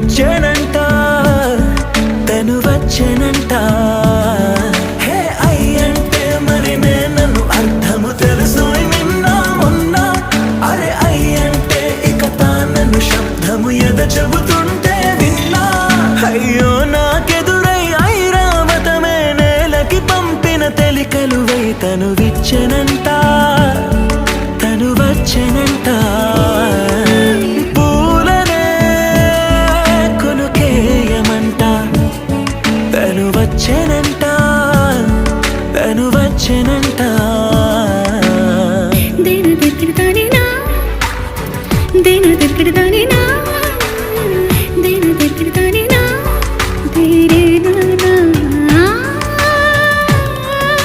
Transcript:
వచ్చేనంట తను వచ్చేనంట హే అయ్యంటే మరి నేను అర్థము తెలుసు నిన్న మొన్న అరే అయ్యంటే ఇక తానను శబ్దము ఎద చెబుతుంటే విన్నా అయ్యో నాకెదురై ఐరావతమే నేలకి పంపిన తెలికలువై తను విచ్చెనంట తను వచ్చెనంట పూలనే కొనుకేయమంట తను వచ్చెనంట తను వచ్చెనంట